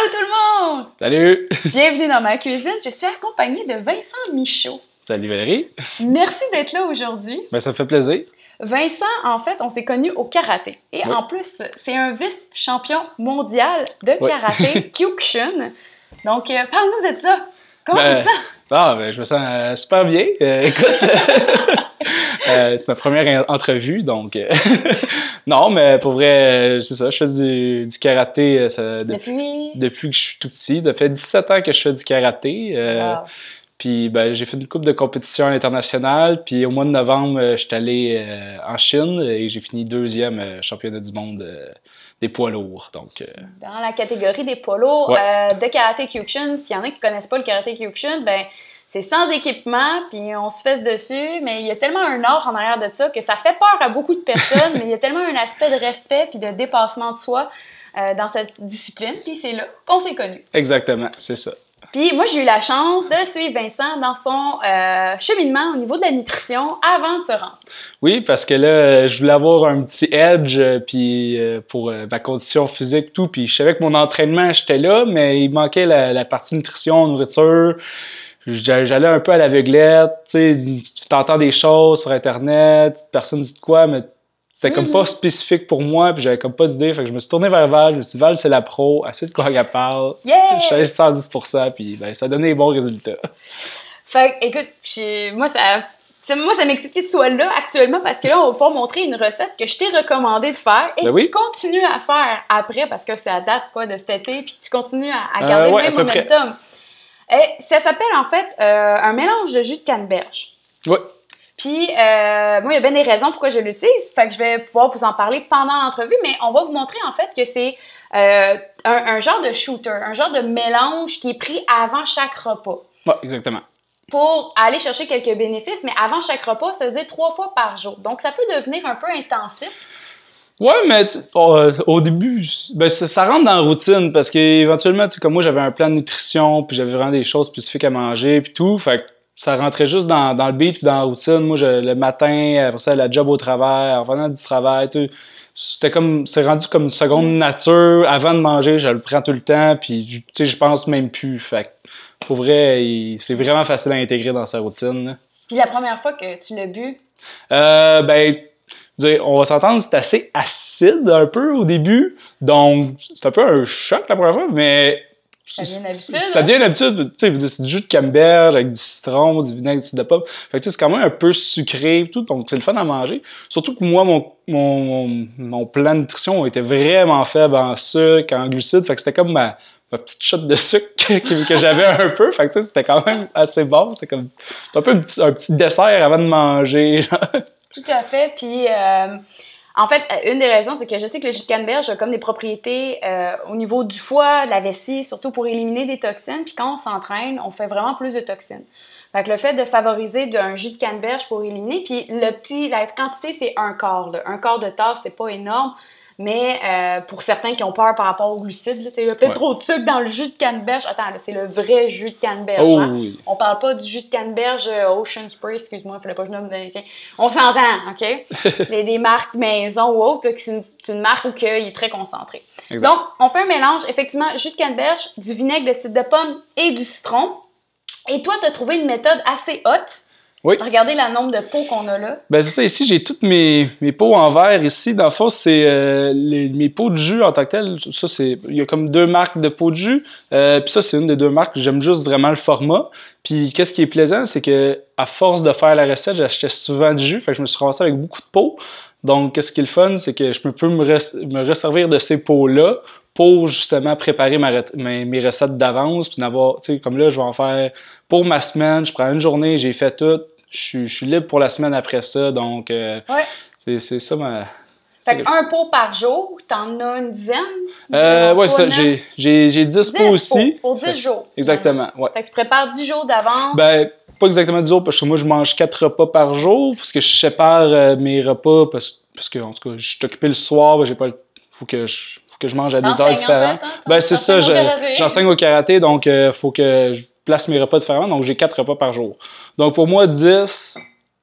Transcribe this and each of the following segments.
Allô tout le monde! Salut! Bienvenue dans ma cuisine. Je suis accompagnée de Vincent Michaud. Salut Valérie! Merci d'être là aujourd'hui. Ben, ça me fait plaisir. Vincent, en fait, on s'est connus au karaté. Et Oui. en plus, c'est un vice-champion mondial de Oui. karaté Kyokushin. Donc, parle-nous de ça. Comment tu te sens? Ben, je me sens super bien. Écoute, c'est ma première entrevue, donc... non, mais pour vrai, c'est ça, je fais du karaté depuis que je suis tout petit. Ça fait 17 ans que je fais du karaté. Wow. Puis ben, j'ai fait une couple de compétitions internationales. Puis au mois de novembre, je suis allé en Chine et j'ai fini deuxième championnat du monde des poids lourds. Donc, Dans la catégorie des poids lourds Ouais. de karaté Kyokushin, s'il y en a qui ne connaissent pas le karaté Kyokushin, ben c'est sans équipement, puis on se fesse dessus, mais il y a tellement un art en arrière de ça que ça fait peur à beaucoup de personnes, mais il y a tellement un aspect de respect puis de dépassement de soi dans cette discipline, puis c'est là qu'on s'est connus. exactement, c'est ça. Puis moi, j'ai eu la chance de suivre Vincent dans son cheminement au niveau de la nutrition avant de se rendre. Oui, parce que là, je voulais avoir un petit edge puis pour ma condition physique et tout. Puis je savais que mon entraînement, j'étais là, mais il manquait la partie nutrition, nourriture. J'allais un peu à l'aveuglette, tu sais, tu t'entends des choses sur Internet, personne dit de quoi, mais c'était comme pas spécifique pour moi, puis j'avais comme pas d'idée. Fait que je me suis tourné vers Val, je me suis dit, Val, c'est la pro, assez de quoi qu'elle parle. Yeah! Je suis allé 110%, puis ben, ça a donné des bons résultats. Fait que, écoute, moi, ça m'excite que tu sois là actuellement parce que là, on va pouvoir montrer une recette que je t'ai recommandé de faire et Ben que oui. tu continues à faire après parce que ça date quoi, de cet été, puis tu continues à garder Ouais, le à même peu près. momentum. Et ça s'appelle en fait un mélange de jus de canneberge. Oui. Puis, moi, il y a bien des raisons pourquoi je l'utilise, fait que je vais pouvoir vous en parler pendant l'entrevue, mais on va vous montrer en fait que c'est un genre de shooter, un genre de mélange qui est pris avant chaque repas Ouais, exactement. pour aller chercher quelques bénéfices, mais avant chaque repas, ça veut dire 3 fois par jour. Donc, ça peut devenir un peu intensif. Ouais, mais au début, ben, ça rentre dans la routine parce qu'éventuellement, comme moi, j'avais un plan de nutrition, puis j'avais vraiment des choses spécifiques à manger, puis tout. Fait que ça rentrait juste dans le beat, puis dans la routine. Moi, le matin, après ça, la job au travail, en revenant du travail, tu sais, c'est rendu comme une seconde nature. Avant de manger, je le prends tout le temps, puis tu sais, je pense même plus. Fait que, pour vrai, c'est vraiment facile à intégrer dans sa routine, là. Puis la première fois que tu l'as bu, Ben, je veux dire, on va s'entendre, c'est assez acide un peu au début, donc c'est un peu un choc la première fois, mais ça devient l'habitude. ça devient l'habitude. Tu sais, c'est du jus de canneberge avec du citron, du vinaigre de cidre de pomme. Fait que tu sais, c'est quand même un peu sucré et tout, donc c'est le fun à manger. Surtout que moi, mon plan de nutrition était vraiment faible en sucre, en glucides, fait que c'était comme ma petite shot de sucre que j'avais un peu. Fait que tu sais, c'était quand même assez bon. C'était comme un peu un petit dessert avant de manger. tout à fait. Puis, en fait, une des raisons, c'est que je sais que le jus de canneberge a comme des propriétés au niveau du foie, de la vessie, surtout pour éliminer des toxines. Puis quand on s'entraîne, on fait vraiment plus de toxines. Fait que le fait de favoriser un jus de canneberge pour éliminer, puis la quantité, c'est un quart. Là. Un quart de tasse, c'est pas énorme. Mais pour certains qui ont peur par rapport aux glucides, là, il y a peut-être trop de sucre dans le jus de canneberge. Attends, là, c'est le vrai jus de canneberge. Oh, hein? oui. On parle pas du jus de canneberge Ocean Spray, excuse-moi, il fallait pas que je nomme des... On s'entend, OK? des marques maison ou autres, c'est une marque où il est très concentré. Exact. Donc, on fait un mélange, effectivement, jus de canneberge, du vinaigre de cidre de pomme et du citron. Et toi, tu as trouvé une méthode assez haute. Oui. Regardez le nombre de pots qu'on a là. Ben c'est ça, ici j'ai toutes mes pots en verre ici. Dans le fond, c'est mes pots de jus en tant que tel. Ça, il y a comme 2 marques de pots de jus. Puis ça, c'est une des 2 marques. J'aime juste vraiment le format. Puis qu'est-ce qui est plaisant, c'est que à force de faire la recette, j'achetais souvent du jus. Fait que je me suis ramassé avec beaucoup de pots. Donc, qu'est-ce qui est le fun, c'est que je peux me resservir de ces pots-là pour justement préparer mes recettes d'avance. Puis d'avoir, tu sais, comme là, je vais en faire pour ma semaine. Je prends une journée, j'ai fait tout. Je suis libre pour la semaine après ça, donc Ouais. c'est ça ma... Fait qu'un pot par jour, t'en as une dizaine? Ouais, ça, j'ai 10 pots aussi. Pour 10 jours. Exactement, ouais. Fait que tu prépares 10 jours d'avance. Ben, pas exactement 10 jours, parce que moi, je mange 4 repas par jour, parce que je sépare mes repas, parce que, en tout cas, je suis occupé le soir, j'ai pas faut que je mange à des heures différentes. En fait, hein? Ben, c'est ça, j'enseigne au karaté, donc faut que je place mes repas différemment, donc j'ai 4 repas par jour. Donc pour moi, 10,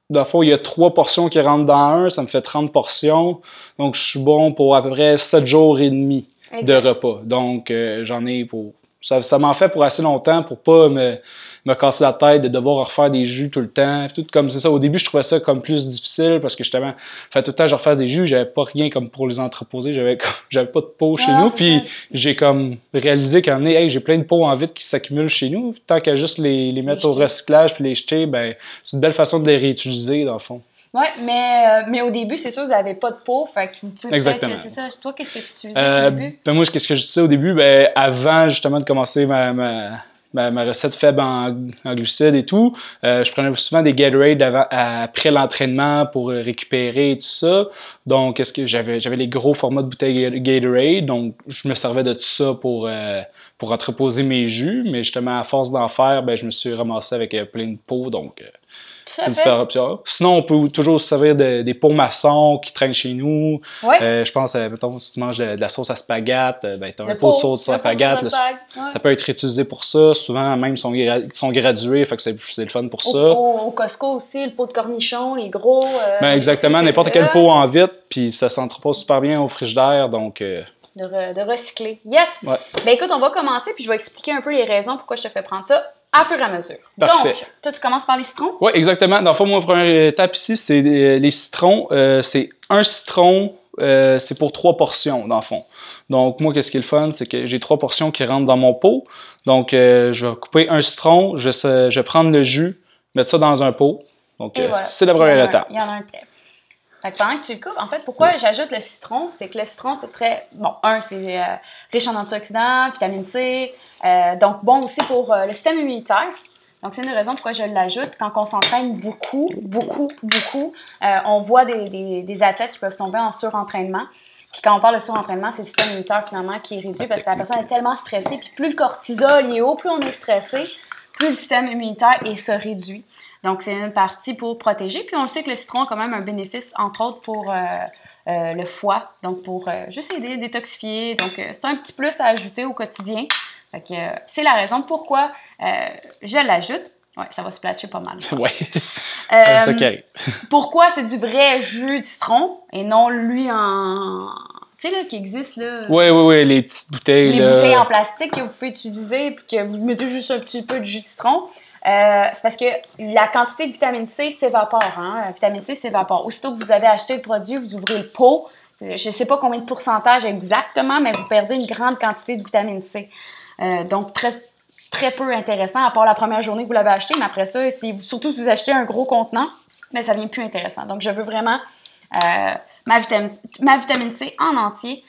dans le fond, il y a 3 portions qui rentrent dans un, ça me fait 30 portions, donc je suis bon pour à peu près 7 jours et demi. de repas. Donc, j'en ai pour... Ça m'en fait pour assez longtemps pour pas me casser la tête de devoir refaire des jus tout le temps. Tout comme c'est ça. Au début, je trouvais ça comme plus difficile parce que justement, tout le temps, je refasse des jus, j'avais pas rien comme pour les entreposer, j'avais pas de pot chez nous. Puis j'ai comme réalisé qu'à un moment donné, hey, j'ai plein de pots en vide qui s'accumulent chez nous. Tant qu'à juste les mettre au recyclage puis les jeter, ben c'est une belle façon de les réutiliser dans le fond. Oui, mais au début, c'est sûr, vous n'avez pas de pot, fait que vous pouvez peut-être... C'est ça. Toi, qu'est-ce que tu utilisais au début? Ben moi, qu'est-ce que je disais au début? Ben, avant justement de commencer ma recette faible en glucides et tout, je prenais souvent des Gatorade après l'entraînement pour récupérer et tout ça. Donc, j'avais les gros formats de bouteilles Gatorade, donc je me servais de tout ça pour entreposer mes jus, mais justement, à force d'en faire, ben, je me suis ramassé avec plein de pots, donc... c'est une super option. Sinon, on peut toujours se servir des pots maçons qui traînent chez nous. Ouais. Je pense, mettons, si tu manges de la sauce à spaghette, ben, tu as un pot de sauce à spaghette. Ça peut être réutilisé pour ça. Souvent, même, ils sont gradués, fait que c'est le fun pour ça. Au Costco aussi, le pot de cornichons, les gros. Ben, exactement, n'importe quel pot en vitre, puis ça s'entrepose super bien au frigidaire, donc... De recycler. Yes! Ouais. Ben écoute, on va commencer, puis je vais expliquer un peu les raisons pourquoi je te fais prendre ça. À fur et à mesure. Parfait. Donc, toi, tu commences par les citrons? Oui, exactement. Dans le fond, ma première étape ici, c'est les citrons. C'est un citron, c'est pour 3 portions, dans le fond. Donc, moi, qu'est-ce qui est le fun? C'est que j'ai 3 portions qui rentrent dans mon pot. Donc, je vais couper un citron, je vais prendre le jus, mettre ça dans un pot. Donc, voilà. C'est la première étape. Il y en a un prêt. Fait que pendant que tu le coupes, en fait, pourquoi j'ajoute le citron? C'est que le citron, c'est très... Bon, c'est riche en antioxydants, vitamine C, donc bon aussi pour le système immunitaire. Donc, c'est une raison pourquoi je l'ajoute. Quand on s'entraîne beaucoup, on voit des athlètes qui peuvent tomber en surentraînement. Puis quand on parle de surentraînement, c'est le système immunitaire finalement qui est réduit parce que la personne est tellement stressée. Puis plus le cortisol est haut, plus on est stressé, plus le système immunitaire se réduit. Donc, c'est une partie pour protéger. Puis, on le sait que le citron a quand même un bénéfice, entre autres, pour le foie. Donc, pour juste aider à détoxifier. Donc, c'est un petit plus à ajouter au quotidien. Fait que c'est la raison pourquoi je l'ajoute. Oui, ça va se splatcher pas mal. Oui, c'est ça qui arrive. Pourquoi c'est du vrai jus de citron et non lui en... Tu sais, là, qui existe, là. Oui, les petites bouteilles. Les bouteilles en plastique que vous pouvez utiliser puis que vous mettez juste un petit peu de jus de citron. C'est parce que la quantité de vitamine C s'évapore. Hein? La vitamine C s'évapore. Aussitôt que vous avez acheté le produit, vous ouvrez le pot. Je ne sais pas combien de pourcentage exactement, mais vous perdez une grande quantité de vitamine C. Donc, très peu intéressant, à part la première journée que vous l'avez acheté. Mais après ça, surtout si vous achetez un gros contenant, mais ça devient plus intéressant. Donc, je veux vraiment ma vitamine C en entier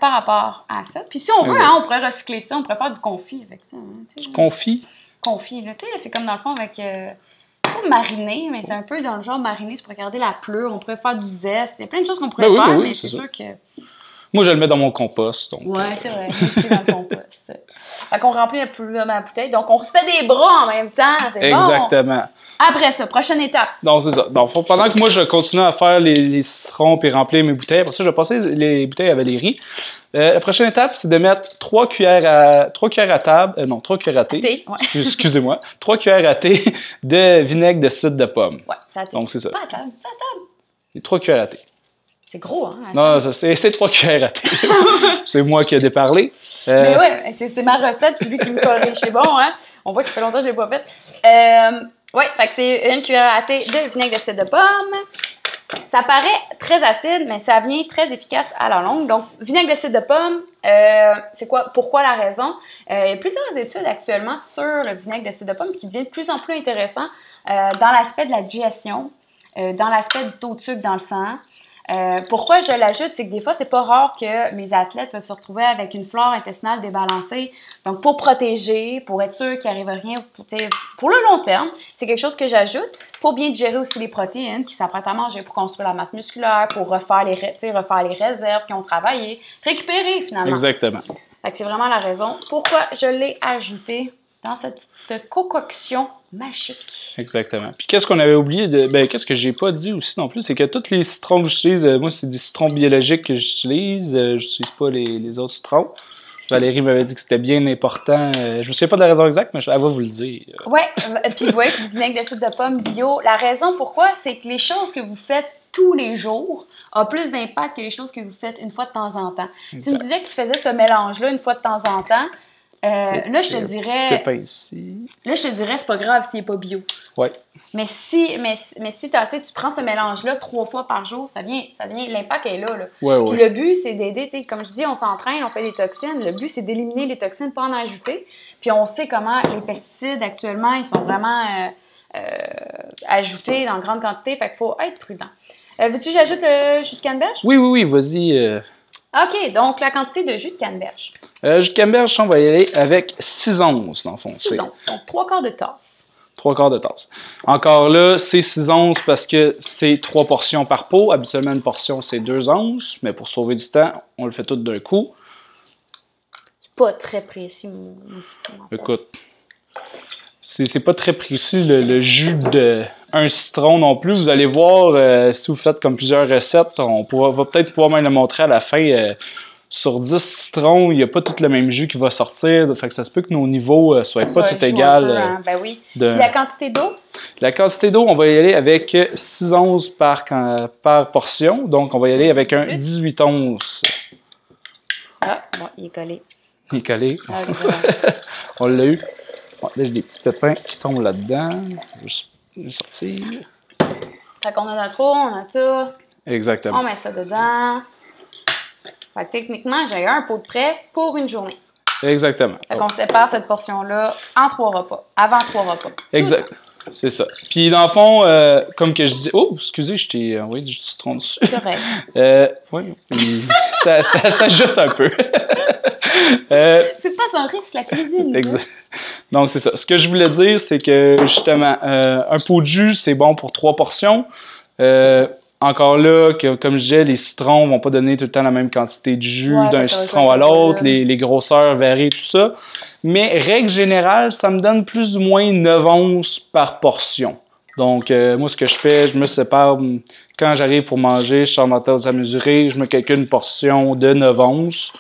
par rapport à ça. Puis si on veut, hein, on pourrait recycler ça, on pourrait faire du confit avec ça. Hein, du confit? Confit, là, tu sais, c'est comme dans le fond avec, pas mariné, mais c'est un peu dans le genre mariné, c'est pour garder la pleure, on pourrait faire du zeste, il y a plein de choses qu'on pourrait faire, mais c'est sûr que... Moi, je le mets dans mon compost. Oui, c'est vrai, moi aussi dans le compost. Fait qu'on remplit la bouteille, donc on se fait des bras en même temps, c'est bon! Exactement. Après ça, prochaine étape. Donc, c'est ça. Donc, pendant que moi, je continue à faire les citrons et remplir mes bouteilles, après ça, je vais passer les bouteilles à Valérie. La prochaine étape, c'est de mettre 3 cuillères à thé. Ouais. Excusez-moi. 3 cuillères à thé de vinaigre de cidre de pomme. Ouais, donc, c'est ça. Pas à table, c'est à table. Les 3 cuillères à thé. C'est gros, hein? Non, c'est 3 cuillères à thé. C'est moi qui ai déparlé. Mais ouais, c'est ma recette, c'est lui qui me corrige. C'est bon, hein? On voit que ça fait longtemps que je ne l'ai pas faite. Oui, fait que c'est une cuillère à thé de vinaigre de cidre de pomme. Ça paraît très acide, mais ça vient très efficace à la longue. Donc, vinaigre de cidre de pomme, c'est quoi? Pourquoi la raison? Il y a plusieurs études actuellement sur le vinaigre de cidre de pomme qui devient de plus en plus intéressant dans l'aspect de la digestion, dans l'aspect du taux de sucre dans le sang. Pourquoi je l'ajoute, c'est que des fois, c'est pas rare que mes athlètes peuvent se retrouver avec une flore intestinale débalancée. Donc, pour protéger, pour être sûr qu'il n'arrive rien pour le long terme, c'est quelque chose que j'ajoute pour bien digérer aussi les protéines qui s'apprêtent à manger pour construire la masse musculaire, pour refaire les réserves qui ont travaillé, récupérer finalement. Exactement. Fait que c'est vraiment la raison pourquoi je l'ai ajouté dans cette petite concoction magique. Exactement. Puis qu'est-ce qu'on avait oublié qu'est-ce que j'ai pas dit aussi non plus, c'est que tous les citrons que j'utilise, moi c'est des citrons biologiques que j'utilise, j'utilise pas les autres citrons. Valérie m'avait dit que c'était bien important. Je me souviens pas de la raison exacte, mais elle va vous le dire. Oui, puis vous voyez, c'est du vinaigre de cidre de pomme bio. La raison pourquoi, c'est que les choses que vous faites tous les jours a plus d'impact que les choses que vous faites une fois de temps en temps. Exact. Si tu me disais que tu faisais ce mélange-là une fois de temps en temps, là, je te dirais... ici. Là, je te dirais, c'est pas grave s'il n'est pas bio. Oui. Mais si tu prends ce mélange-là 3 fois par jour, ça vient l'impact est là. Ouais, Puis le but, c'est d'aider, tu sais, comme je dis, on s'entraîne, on fait des toxines. Le but, c'est d'éliminer les toxines, pas en ajouter. Puis on sait comment les pesticides, actuellement, ils sont vraiment ajoutés dans grande quantité. Fait qu'il faut être prudent. Veux-tu que j'ajoute le jus de canneberge? Oui, vas-y. OK, donc la quantité de jus de canneberge. Jus de canneberge, on va y aller avec 6 onces, dans le fond. 6 onces, donc 3/4 de tasse. 3/4 de tasse. Encore là, c'est 6 onces parce que c'est 3 portions par pot. Habituellement, une portion, c'est 2 onces. Mais pour sauver du temps, on le fait tout d'un coup. C'est pas très précis. Écoute, c'est pas très précis le jus d'un citron non plus. Vous allez voir, si vous faites comme plusieurs recettes, va peut-être pouvoir même le montrer à la fin. Sur 10 citrons, il n'y a pas tout le même jus qui va sortir. Fait que ça se peut que nos niveaux ne soient pas tout égales. Hein? Ben oui. Puis la quantité d'eau? La quantité d'eau, on va y aller avec 6 onces par portion. Donc, on va y aller avec un 18 onces. Ah, bon, il est collé. Il est collé. Ah, on l'a eu. Bon, là, j'ai des petits pépins qui tombent là-dedans. Je vais sortir. Fait qu'on a notre eau, on a tout. Exactement. On met ça dedans. Fait que techniquement, j'ai un pot de prêt pour une journée. Exactement. Fait qu'on sépare cette portion-là en 3 repas, avant 3 repas. Exact. C'est ça. Puis dans le fond, comme que je dis... Oh, excusez, je t'ai envoyé du citron dessus. C'est correct. Oui, ça s'ajoute un peu. C'est pas un risque, la cuisine. Exact. Donc, c'est ça. Ce que je voulais dire, c'est que, justement, un pot de jus, c'est bon pour 3 portions. Encore là, comme je disais, les citrons vont pas donner tout le temps la même quantité de jus d'un citron à l'autre. Les grosseurs varient, tout ça. Mais, règle générale, ça me donne plus ou moins 9 onces par portion. Donc, moi, ce que je fais, je me sépare. Quand j'arrive pour manger, je sors ma tasse à mesurer, je me calcule une portion de 9 onces.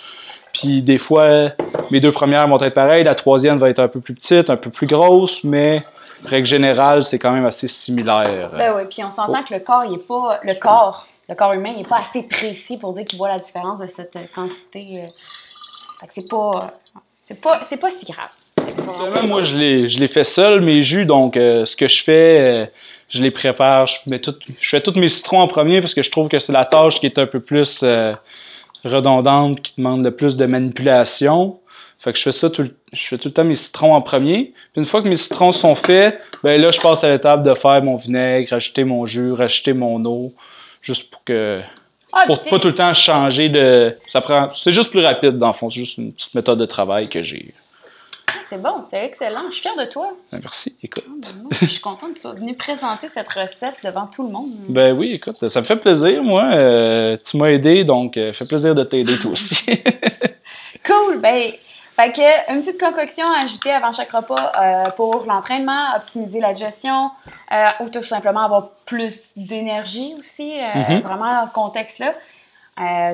Puis des fois, mes 2 premières vont être pareilles, la 3e va être un peu plus petite, un peu plus grosse, mais règle générale, c'est quand même assez similaire. Ben oui, puis on s'entend que le corps, il est pas. Le corps humain, il n'est pas assez précis pour dire qu'il voit la différence de cette quantité. Fait que c'est pas si grave. Actuellement, moi, je les fais seul, mes jus, donc ce que je fais, je les prépare, je fais tous mes citrons en premier parce que je trouve que c'est la tâche qui est un peu plus redondante, qui demande le plus de manipulation. Fait que je fais tout le temps mes citrons en premier. Puis une fois que mes citrons sont faits, ben là, je passe à l'étape de faire mon vinaigre, rajouter mon jus, rajouter mon eau, juste pour que... pour pas tout le temps changer de... C'est juste plus rapide, dans le fond. C'est juste une petite méthode de travail que j'ai. C'est bon, c'est excellent. Je suis fière de toi. Ben, merci, écoute. Je suis contente que tu sois venue présenter cette recette devant tout le monde. Ben oui, écoute, ça me fait plaisir, moi. Tu m'as aidé, donc ça fait plaisir de t'aider toi aussi. Cool! Ben, fait que une petite concoction à ajouter avant chaque repas pour l'entraînement, optimiser la digestion ou tout simplement avoir plus d'énergie aussi, vraiment dans ce contexte-là.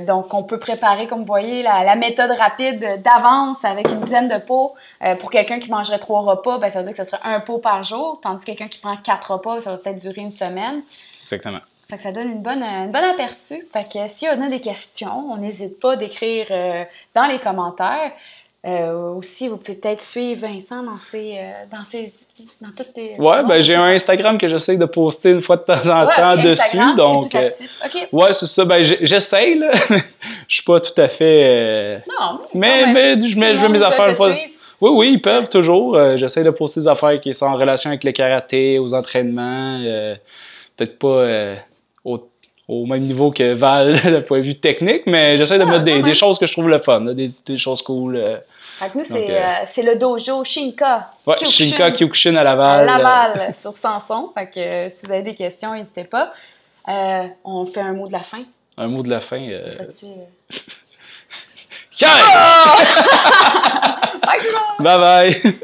Donc, on peut préparer, comme vous voyez, la méthode rapide d'avance avec une dizaine de pots. Pour quelqu'un qui mangerait 3 repas, ben, ça veut dire que ce serait 1 pot par jour, tandis que quelqu'un qui prend 4 repas, ça va peut-être durer une semaine. Exactement. Fait que ça donne une bonne aperçu. Fait que s'il y en a des questions, on n'hésite pas d'écrire dans les commentaires. Aussi, vous pouvez peut-être suivre Vincent dans toutes tes... Ouais, ben j'ai un Instagram que j'essaie de poster une fois de temps en temps dessus. Donc, okay. Ouais, c'est ça. Ben j'essaie, là. Je suis pas tout à fait. Non, mais je mets mes affaires une fois. Oui, ils peuvent toujours. J'essaie de poster des affaires qui sont en relation avec le karaté, aux entraînements. Peut-être pas au même niveau que Val, d'un point de vue technique, mais j'essaie de mettre des choses que je trouve le fun, là, des choses cool. Fait que nous, c'est le dojo Shinka. Ouais, Shinka Kyokushin à Laval. À Laval, sur Samson. Fait que si vous avez des questions, n'hésitez pas. On fait un mot de la fin. Un mot de la fin. Bye bye! Bye bye!